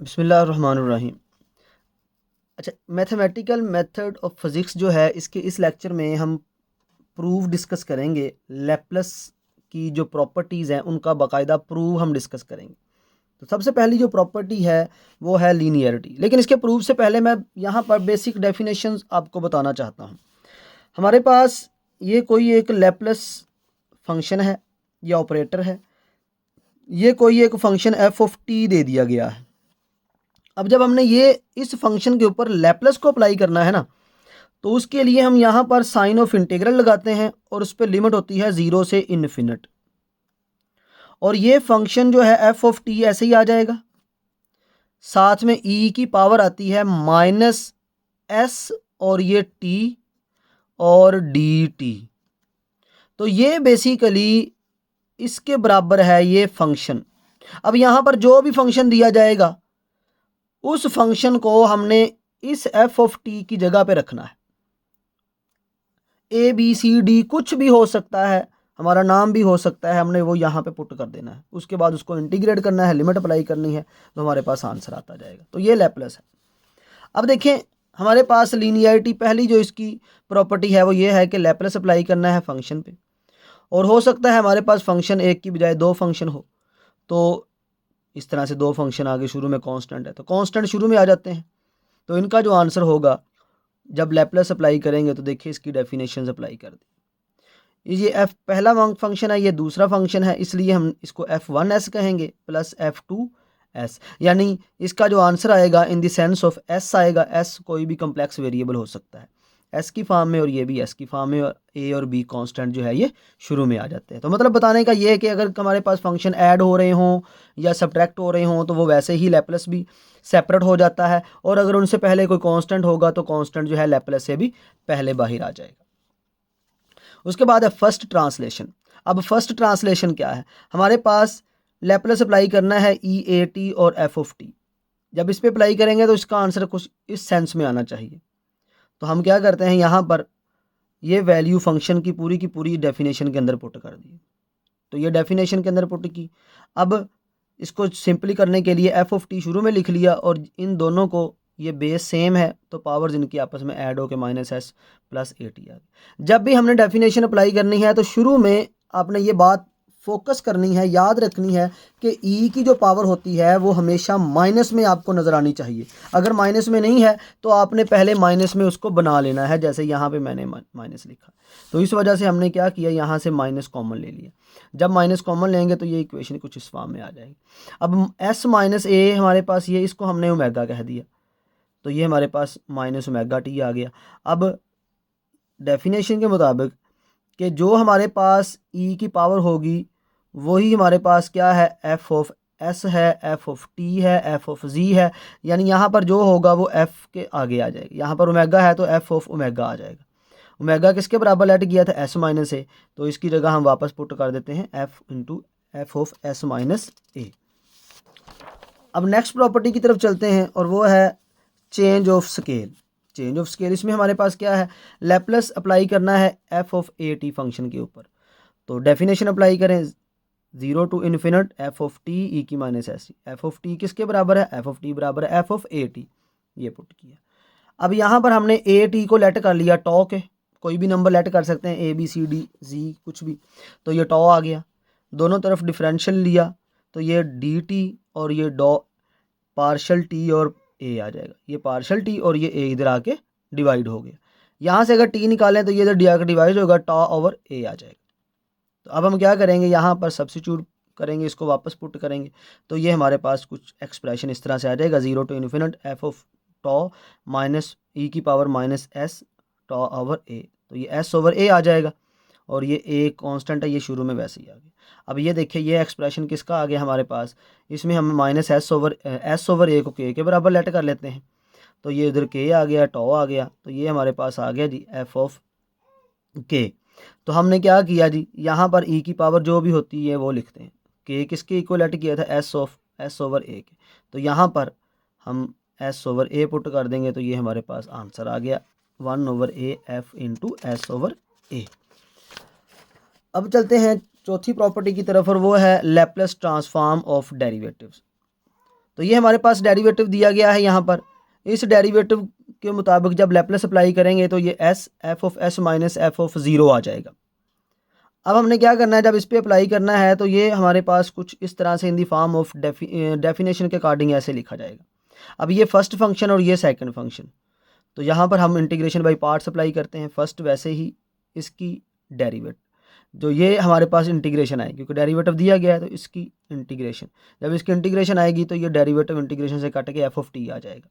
बिस्मिल्लाहिर्रहमानिर्रहीम। अच्छा, mathematical method of physics जो है इसके इस लेक्चर में हम प्रूफ डिस्कस करेंगे। लैप्लस की जो प्रॉपर्टीज़ हैं उनका बाकायदा प्रूफ हम डिस्कस करेंगे। तो सबसे पहली जो प्रॉपर्टी है वो है लीनियरिटी। लेकिन इसके प्रूफ से पहले मैं यहाँ पर बेसिक डेफिनेशंस आपको बताना चाहता हूँ। हमारे पास ये कोई एक लैप्लस फंक्शन है या ऑपरेटर है, ये कोई एक फंक्शन एफ ऑफ टी दे दिया गया है। अब जब हमने ये इस फंक्शन के ऊपर लैप्लस को अप्लाई करना है ना, तो उसके लिए हम यहाँ पर साइन ऑफ इंटीग्रल लगाते हैं और उस पर लिमिट होती है 0 से इन्फिनिट। और ये फंक्शन जो है एफ ऑफ टी ऐसे ही आ जाएगा, साथ में ई की पावर आती है माइनस एस और ये टी और डी टी। तो ये बेसिकली इसके बराबर है ये फंक्शन। अब यहाँ पर जो भी फंक्शन दिया जाएगा उस फंक्शन को हमने इस एफ ऑफ टी की जगह पे रखना है। ए बी सी डी कुछ भी हो सकता है, हमारा नाम भी हो सकता है, हमने वो यहाँ पे पुट कर देना है। उसके बाद उसको इंटीग्रेट करना है, लिमिट अप्लाई करनी है, तो हमारे पास आंसर आता जाएगा। तो ये लैप्लस है। अब देखें, हमारे पास लीनियरिटी पहली जो इसकी प्रॉपर्टी है वो ये है कि लैप्लस अप्लाई करना है फंक्शन पे। और हो सकता है हमारे पास फंक्शन एक की बजाय दो फंक्शन हो, तो इस तरह से दो फंक्शन आगे शुरू में कांस्टेंट है तो कांस्टेंट शुरू में आ जाते हैं। तो इनका जो आंसर होगा जब लैप्लस अप्लाई करेंगे, तो देखिए इसकी डेफिनेशन अप्लाई कर दी। ये एफ पहला फंक्शन है, ये दूसरा फंक्शन है, इसलिए हम इसको f1s कहेंगे प्लस f2s। यानी इसका जो आंसर आएगा in the sense of s आएगा। s कोई भी कम्प्लेक्स वेरिएबल हो सकता है s की फॉर्म में, और ये भी s की फॉर्म में, और a और b कांस्टेंट जो है ये शुरू में आ जाते हैं। तो मतलब बताने का ये है कि अगर हमारे पास फंक्शन ऐड हो रहे हों या सब्ट्रैक्ट हो रहे हों तो वो वैसे ही लैप्लस भी सेपरेट हो जाता है, और अगर उनसे पहले कोई कांस्टेंट होगा तो कांस्टेंट जो है लैप्लस से भी पहले बाहर आ जाएगा। उसके बाद है फर्स्ट ट्रांसलेशन। अब फर्स्ट ट्रांसलेशन क्या है, हमारे पास लैप्लस अप्लाई करना है ई ए टी और एफ ऑफ टी। जब इस पे अप्लाई करेंगे तो इसका आंसर कुछ इस सेंस में आना चाहिए। तो हम क्या करते हैं, यहाँ पर ये वैल्यू फंक्शन की पूरी डेफिनेशन के अंदर पुट कर दी। तो ये डेफिनेशन के अंदर पुट की। अब इसको सिंपली करने के लिए एफ ऑफ टी शुरू में लिख लिया, और इन दोनों को ये बेस सेम है तो पावर्स इनकी आपस में ऐड होकर minus S plus A T आ गई। जब भी हमने डेफिनेशन अप्लाई करनी है तो शुरू में आपने ये बात फोकस करनी है, याद रखनी है कि ई की जो पावर होती है वो हमेशा माइनस में आपको नज़र आनी चाहिए। अगर माइनस में नहीं है तो आपने पहले माइनस में उसको बना लेना है, जैसे यहाँ पे मैंने माइनस लिखा। तो इस वजह से हमने क्या किया, यहाँ से माइनस कॉमन ले लिया। जब माइनस कॉमन लेंगे तो ये इक्वेशन कुछ इस फॉर्म में आ जाएगी। अब एस माइनस ए हमारे पास ये, इसको हमने ओमेगा कह दिया, तो ये हमारे पास माइनस ओमेगा टी आ गया। अब डेफिनेशन के मुताबिक कि जो हमारे पास ई की पावर होगी वही हमारे पास क्या है, एफ ऑफ एस है, एफ ऑफ टी है, एफ ऑफ जी है। यानी यहाँ पर जो होगा वो एफ के आगे आ जाएगा। यहाँ पर ओमेगा है तो एफ ऑफ ओमेगा आ जाएगा। ओमेगा किसके बराबर लेट किया था, एस माइनस ए, तो इसकी जगह हम वापस पुट कर देते हैं F into F of S minus A. अब नेक्स्ट प्रॉपर्टी की तरफ चलते हैं और वो है change of scale. Change of scale, इसमें हमारे पास क्या है, लैप्लस अप्लाई करना है F of A T function के ऊपर। तो डेफिनेशन अप्लाई करें, 0 to infinite F of T E की minus S T. F of T किसके बराबर है, एफ ऑफ टी बराबर है एफ ऑफ ए टी, ये पुट किया। अब यहाँ पर हमने ए टी को लेट कर लिया टॉ के, कोई भी नंबर लेट कर सकते हैं, A B C D G कुछ भी, तो ये टॉ आ गया। दोनों तरफ डिफरेंशियल लिया तो ये डी टी और ये डॉ पार्शल टी और ए आ जाएगा। ये पार्शल टी और ये ए इधर आके डिवाइड हो गया। यहाँ से अगर टी निकालें तो ये इधर डी आकर डिवाइड होगा, टॉ ओवर ए आ जाएगा। तो अब हम क्या करेंगे, यहाँ पर सब्सिट्यूट करेंगे, इसको वापस पुट करेंगे, तो ये हमारे पास कुछ एक्सप्रेशन इस तरह से आ जाएगा, 0 to infinite F of tau minus E की power minus S tau over A. तो ये एस ओवर ए आ जाएगा, और ये ए कांस्टेंट है, ये शुरू में वैसे ही आ गया। अब ये देखिए ये एक्सप्रेशन किसका आ गया हमारे पास, इसमें हम माइनस एस ओवर ए को के बराबर लेट कर लेते हैं, तो ये इधर के आ गया, टॉ आ गया, तो ये हमारे पास आ गया जी एफ ऑफ के। तो हमने क्या किया जी, यहाँ पर ई की पावर जो भी होती है वो लिखते हैं, के किसके इक्वलेट किया था, एस ओवर ए के। तो यहाँ पर हम एस ओवर ए पुट कर देंगे, तो ये हमारे पास आंसर आ गया 1 over A F into S over A. अब चलते हैं चौथी प्रॉपर्टी की तरफ, और वो है लैप्लस ट्रांसफॉर्म ऑफ डेरिवेटिव्स। तो ये हमारे पास डेरिवेटिव दिया गया है यहाँ पर। इस डेरिवेटिव के मुताबिक जब लैप्लेस अप्लाई करेंगे तो ये S F of S minus F of zero आ जाएगा। अब हमने क्या करना है, जब इस पे अप्लाई करना है तो ये हमारे पास कुछ इस तरह से इन दी फॉर्म ऑफ डेफिनेशन के अकॉर्डिंग ऐसे लिखा जाएगा। अब ये फर्स्ट फंक्शन और ये सेकंड फंक्शन, तो यहाँ पर हम इंटीग्रेशन बाई पार्ट्स अप्लाई करते हैं। फर्स्ट वैसे ही इसकी डेरिवेटिव, जो ये हमारे पास इंटीग्रेशन आएगी क्योंकि डेरिवेटिव दिया गया है तो इसकी इंटीग्रेशन, जब इसकी इंटीग्रेशन आएगी तो ये डेरिवेटिव इंटीग्रेशन से कट के एफ ऑफ टी आ जाएगा।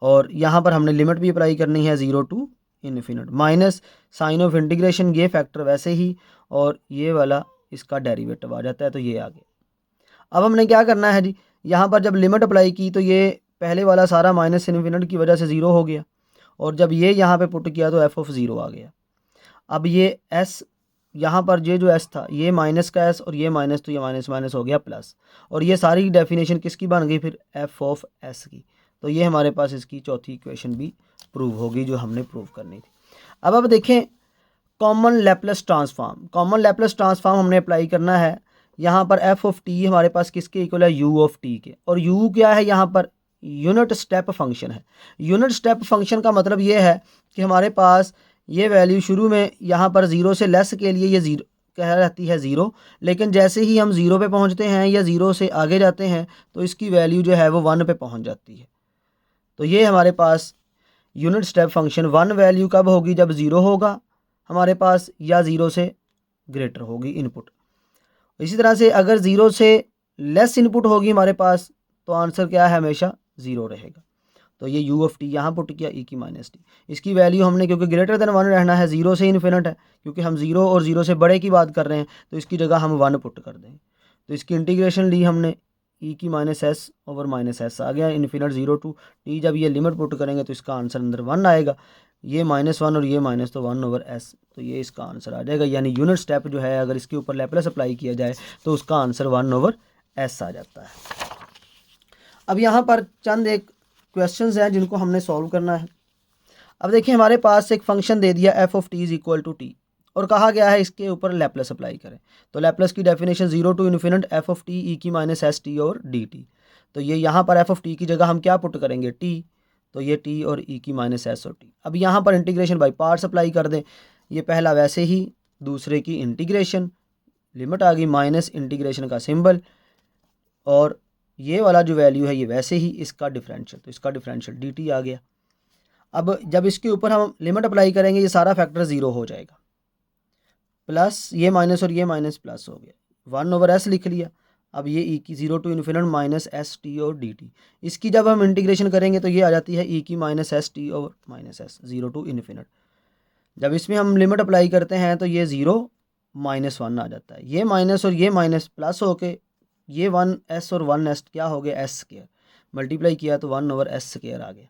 और यहाँ पर हमने लिमिट भी अप्लाई करनी है 0 to infinite, minus sign of integration, ये फैक्टर वैसे ही, और ये वाला इसका डेरिवेटिव आ जाता है, तो ये आ गया। अब हमने क्या करना है जी, यहाँ पर जब लिमिट अप्लाई की तो ये पहले वाला सारा माइनस इन्फिनिट की वजह से 0 हो गया, और जब ये यहाँ पे पुट किया तो एफ ऑफ 0 आ गया। अब ये एस, यहाँ पर ये जो एस था ये माइनस का एस और ये माइनस, तो ये माइनस माइनस हो गया प्लस, और ये सारी डेफिनेशन किसकी बन गई फिर, एफ ऑफ एस की। तो ये हमारे पास इसकी चौथी इक्वेशन भी प्रूव होगी जो हमने प्रूव करनी थी। अब देखें common Laplace transform. Common Laplace transform हमने अप्लाई करना है। यहाँ पर एफ ऑफ टी हमारे पास किसके इक्वल है, यू ऑफ टी के, और यू क्या है, यहाँ पर यूनिट स्टेप फंक्शन है। यूनिट स्टेप फंक्शन का मतलब ये है कि हमारे पास ये वैल्यू शुरू में यहाँ पर 0 से लेस के लिए ये 0 कह रहती है 0, लेकिन जैसे ही हम 0 पे पहुँचते हैं या 0 से आगे जाते हैं तो इसकी वैल्यू जो है वो 1 पे पहुँच जाती है। तो ये हमारे पास यूनिट स्टेप फंक्शन 1 वैल्यू कब होगी, जब 0 होगा हमारे पास या 0 से ग्रेटर होगी इनपुट। इसी तरह से अगर 0 से लेस इनपुट होगी हमारे पास तो आंसर क्या है, हमेशा 0 रहेगा। तो ये यू ऑफ टी यहाँ पुट किया ई की माइनस टी, इसकी वैल्यू हमने क्योंकि ग्रेटर देन 1 रहना है, 0 से इन्फिनिट है, क्योंकि हम 0 और 0 से बड़े की बात कर रहे हैं तो इसकी जगह हम 1 पुट कर दें। तो इसकी इंटीग्रेशन ली हमने, ई की minus S over minus S आ गया, इन्फिनिट 0 टू टी। जब ये लिमिट पुट करेंगे तो इसका आंसर अंदर 1 आएगा, ये -1 और ये माइनस, तो 1 ओवर एस, तो ये इसका आंसर आ जाएगा। यानी यूनिट स्टेप जो है अगर इसके ऊपर लैप्लेस अप्लाई किया जाए तो उसका आंसर 1 ओवर एस आ जाता है। अब यहाँ पर चंद एक क्वेश्चंस हैं जिनको हमने सॉल्व करना है। अब देखिए हमारे पास एक फंक्शन दे दिया F of T is equal to T, और कहा गया है इसके ऊपर लैप्लेस अप्लाई करें। तो लैप्लेस की definition 0 to infinite F of T E की माइनस एस टी और डी टी। तो ये यहाँ पर एफ ऑफ टी की जगह हम क्या पुट करेंगे, टी, तो ये टी और ई की माइनस एस और टी। अब यहाँ पर इंटीग्रेशन बाई पार्ट्स अप्लाई कर दें, ये पहला वैसे ही, दूसरे की इंटीग्रेशन, लिमिट आ गई माइनस इंटीग्रेशन का सिंबल, और ये वाला जो वैल्यू है ये वैसे ही इसका डिफरेंशियल, तो इसका डिफरेंशियल डी टी आ गया। अब जब इसके ऊपर हम लिमिट अप्लाई करेंगे ये सारा फैक्टर 0 हो जाएगा, प्लस ये माइनस और ये माइनस प्लस हो गया, 1 ओवर एस लिख लिया। अब ये ई की 0 to infinite minus S T और डी टी, इसकी जब हम इंटीग्रेशन करेंगे तो ये आ जाती है ई की माइनस एस टी और माइनस एस 0 टू इन्फिनिट। जब इसमें हम लिमिट अप्लाई करते हैं तो ये 0 -1 आ जाता है, ये माइनस और ये माइनस प्लस होके ये 1s और 1s क्या हो गया, एस स्क्वायर, मल्टीप्लाई किया तो 1 ओवर एस स्क्वायर आ गया।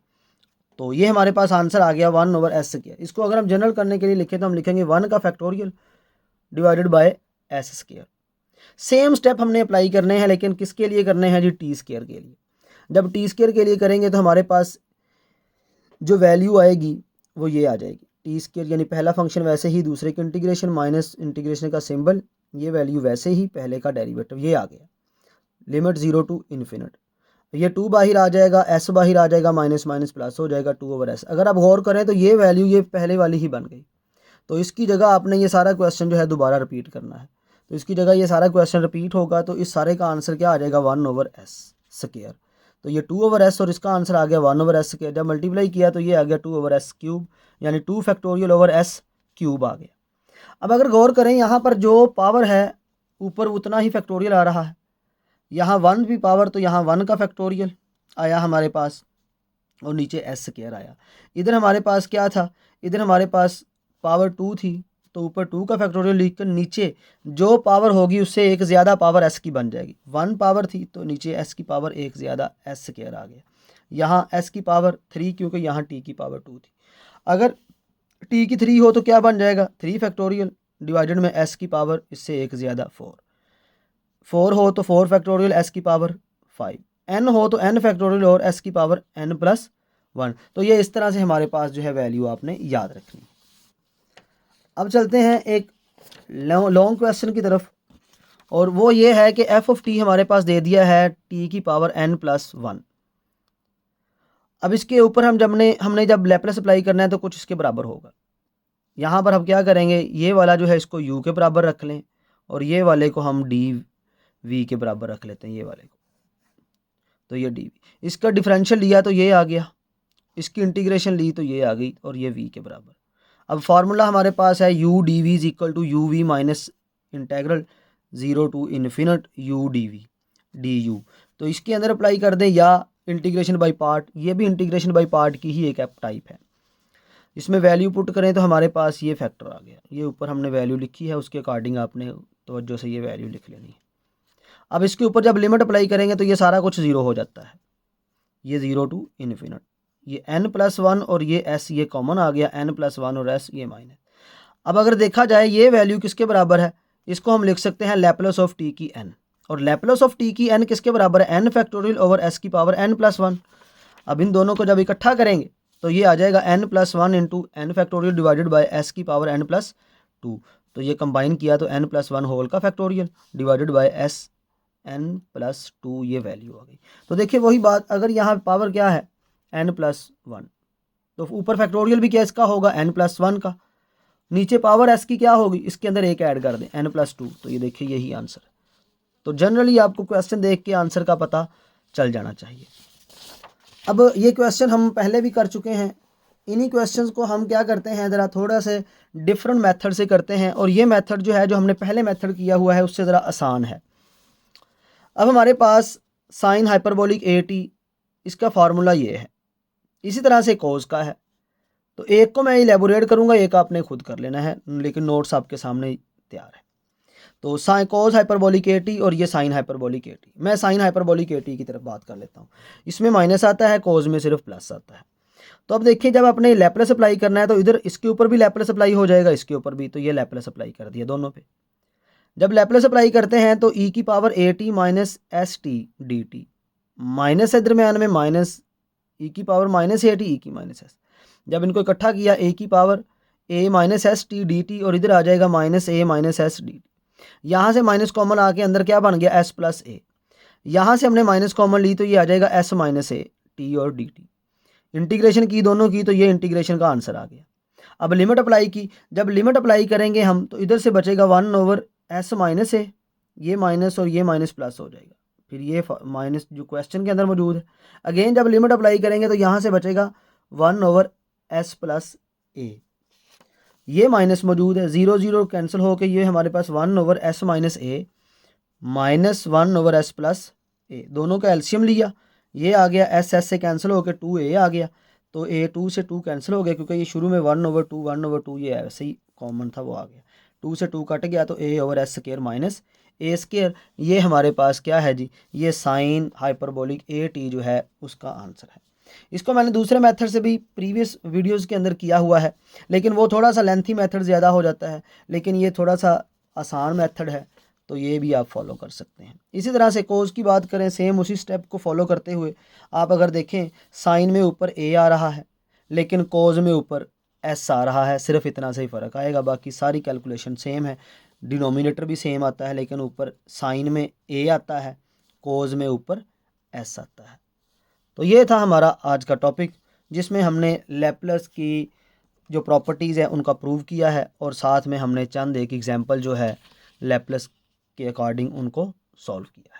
तो ये हमारे पास आंसर आ गया 1 ओवर एस स्क्वायर। इसको अगर हम जनरल करने के लिए लिखें तो हम लिखेंगे 1 का factorial divided by S square. Same step हमने अप्लाई करने हैं, लेकिन किसके लिए करने हैं जी, टी स्क्वायर के लिए। जब टी स्क्वायर के लिए करेंगे तो हमारे पास जो वैल्यू आएगी वो ये आ जाएगी, टी स्क्वायर यानी पहला फंक्शन वैसे ही, दूसरे की इंटीग्रेशन माइनस इंटीग्रेशन का सिंबल, ये वैल्यू वैसे ही, पहले का डेरिवेटिव ये आ गया, लिमिट 0 टू इन्फिनिट। ये 2 बाहर आ जाएगा, एस बाहर आ जाएगा, माइनस माइनस प्लस हो जाएगा 2 ओवर एस। अगर आप गौर करें तो ये वैल्यू ये पहले वाली ही बन गई, तो इसकी जगह आपने ये सारा क्वेश्चन जो है दोबारा रिपीट करना है। तो इसकी जगह ये सारा क्वेश्चन रिपीट होगा तो इस सारे का आंसर क्या आ जाएगा, 1 ओवर एस स्क्वायर। तो ये 2 ओवर एस और इसका आंसर आ गया 1 ओवर एस स्क्वायर। जब मल्टीप्लाई किया तो ये आ गया 2 ओवर एस क्यूब, यानी 2 फैक्टोरियल ओवर एस क्यूब आ गया। अब अगर गौर करें यहाँ पर जो पावर है ऊपर उतना ही फैक्टोरियल आ रहा है, यहाँ 1 भी पावर, तो यहाँ 1 का फैक्टोरियल आया हमारे पास और नीचे एस स्क्वायर आया। इधर हमारे पास क्या था, इधर हमारे पास पावर 2 थी तो ऊपर 2 का फैक्टोरियल लिखकर नीचे जो पावर होगी उससे एक ज़्यादा पावर एस की बन जाएगी। 1 पावर थी तो नीचे एस की पावर एक ज़्यादा एस स्क्वायर आ गया। यहाँ एस की पावर 3 क्योंकि यहाँ टी की पावर 2 थी। अगर टी की 3 हो तो क्या बन जाएगा, 3 फैक्टोरियल डिवाइडेड में एस की पावर इससे एक ज़्यादा 4 हो तो 4 फैक्टोरियल एस की पावर 5, एन हो तो एन फैक्टोरियल और एस की पावर एन प्लस 1। तो ये इस तरह से हमारे पास जो है वैल्यू आपने याद रखनी। अब चलते हैं एक लॉन्ग क्वेश्चन की तरफ, और वो ये है कि एफ ऑफ टी हमारे पास दे दिया है टी की पावर n+1। अब इसके ऊपर हमने जब लैप्लेस अप्लाई करना है तो कुछ इसके बराबर होगा। यहाँ पर हम क्या करेंगे, ये वाला जो है इसको u के बराबर रख लें और ये वाले को हम डी वी के बराबर रख लेते हैं, ये वाले को, तो ये डी वी। इसका डिफरेंशियल लिया तो ये आ गया, इसकी इंटीग्रेशन ली तो ये आ गई और ये v के बराबर। अब फार्मूला हमारे पास है u D V is equal to U V minus integral 0 to infinite u D V D U. तो इसके अंदर अप्लाई कर दें या इंटीग्रेशन बाय पार्ट, ये भी इंटीग्रेशन बाय पार्ट की ही एक टाइप है। इसमें वैल्यू पुट करें तो हमारे पास ये फैक्टर आ गया, ये ऊपर हमने वैल्यू लिखी है, उसके अकॉर्डिंग आपने तवज्जो से ये वैल्यू लिख लेनी है। अब इसके ऊपर जब लिमिट अप्लाई करेंगे तो ये सारा कुछ ज़ीरो हो जाता है, ये 0 टू इन्फिनिट, ये n+1 और ये s ये कॉमन आ गया, n+1 और s ये माइनस। अब अगर देखा जाए ये वैल्यू किसके बराबर है, इसको हम लिख सकते हैं लैप्लेस ऑफ t की n, और लैप्लेस ऑफ t की n किसके बराबर है, n फैक्टोरियल ओवर s की पावर n+1। अब इन दोनों को जब इकट्ठा करेंगे तो ये आ जाएगा n+1 into n factorial divided by s की पावर n+2। तो ये कंबाइन किया तो n+1 होल का factorial divided by s n+2, ये वैल्यू आ गई। तो देखिए वही बात, अगर यहाँ पावर क्या है n+1 तो ऊपर फैक्टोरियल भी क्या इसका होगा n+1 का, नीचे पावर s की क्या होगी, इसके अंदर एक ऐड कर दें n+2। तो ये देखिए यही आंसर है। तो जनरली आपको क्वेश्चन देख के आंसर का पता चल जाना चाहिए। अब ये क्वेश्चन हम पहले भी कर चुके हैं, इन्हीं क्वेश्चंस को हम क्या करते हैं, ज़रा थोड़ा से डिफरेंट मेथड से करते हैं, और ये मेथड जो है जो हमने पहले मेथड किया हुआ है उससे ज़रा आसान है। अब हमारे पास साइन हाइपरबोलिक AT, इसका फार्मूला ये है, इसी तरह से कोस का है। तो एक को मैं इलेबोरेट करूँगा, एक आपने खुद कर लेना है, लेकिन नोट्स आपके सामने तैयार है। तो साइन कोस हाइपरबोलिक AT और ये साइन हाइपरबोलिक AT। मैं साइन हाइपरबोलिक AT की तरफ बात कर लेता हूँ। इसमें माइनस आता है, कोस में सिर्फ प्लस आता है। तो अब देखिए जब आपने लैप्लेस अप्लाई करना है तो इधर इसके ऊपर भी लैप्लेस अप्लाई हो जाएगा, इसके ऊपर भी, तो ये लैप्लेस अप्लाई कर दिया दोनों पे। जब लैप्लेस अप्लाई करते हैं तो e की power AT minus ST DT, minus है दरम्यान में, माइनस e की पावर माइनस AT e की माइनस s। जब इनको इकट्ठा किया a की power a minus ST DT और इधर आ जाएगा minus a minus s DT। यहाँ से माइनस कॉमन आके अंदर क्या बन गया, s प्लस a। यहाँ से हमने माइनस कॉमन ली तो ये आ जाएगा s माइनस a t और dt। इंटीग्रेशन की दोनों की तो ये इंटीग्रेशन का आंसर आ गया। अब लिमिट अप्लाई की, जब लिमिट अप्लाई करेंगे हम तो इधर से बचेगा 1 ओवर s माइनस a, ये माइनस और ये माइनस प्लस हो जाएगा, फिर ये माइनस जो क्वेश्चन के अंदर मौजूद है। अगेन जब लिमिट अप्लाई करेंगे तो यहाँ से बचेगा 1 ओवर s प्लस a, ये माइनस मौजूद है, 0 0 कैंसिल होकर ये हमारे पास 1 over s minus a minus 1 over s plus a, दोनों का एल्शियम लिया, ये आ गया s s से कैंसिल होकर 2a आ गया। तो a 2 से 2 कैंसिल हो गया क्योंकि ये शुरू में 1 ओवर 2 ये ऐसे ही कॉमन था, वो आ गया, 2 से 2 कट गया तो a over s square minus a square. ये हमारे पास क्या है जी, ये साइन हाइपरबोलिक AT जो है उसका आंसर है। इसको मैंने दूसरे मेथड से भी प्रीवियस वीडियोस के अंदर किया हुआ है, लेकिन वो थोड़ा सा लेंथी मेथड ज़्यादा हो जाता है, लेकिन ये थोड़ा सा आसान मेथड है, तो ये भी आप फॉलो कर सकते हैं। इसी तरह से कोस की बात करें, सेम उसी स्टेप को फॉलो करते हुए आप अगर देखें, साइन में ऊपर a आ रहा है लेकिन कोस में ऊपर s आ रहा है, सिर्फ इतना से ही फ़र्क आएगा, बाकी सारी कैलकुलेशन सेम है। डिनोमिनेटर भी सेम आता है, लेकिन ऊपर साइन में a आता है, कोस में ऊपर s आता है। तो ये था हमारा आज का टॉपिक, जिसमें हमने लैप्लेस की जो प्रॉपर्टीज़ है उनका प्रूव किया है, और साथ में हमने चंद एक एग्जांपल जो है लैप्लेस के अकॉर्डिंग उनको सॉल्व किया है।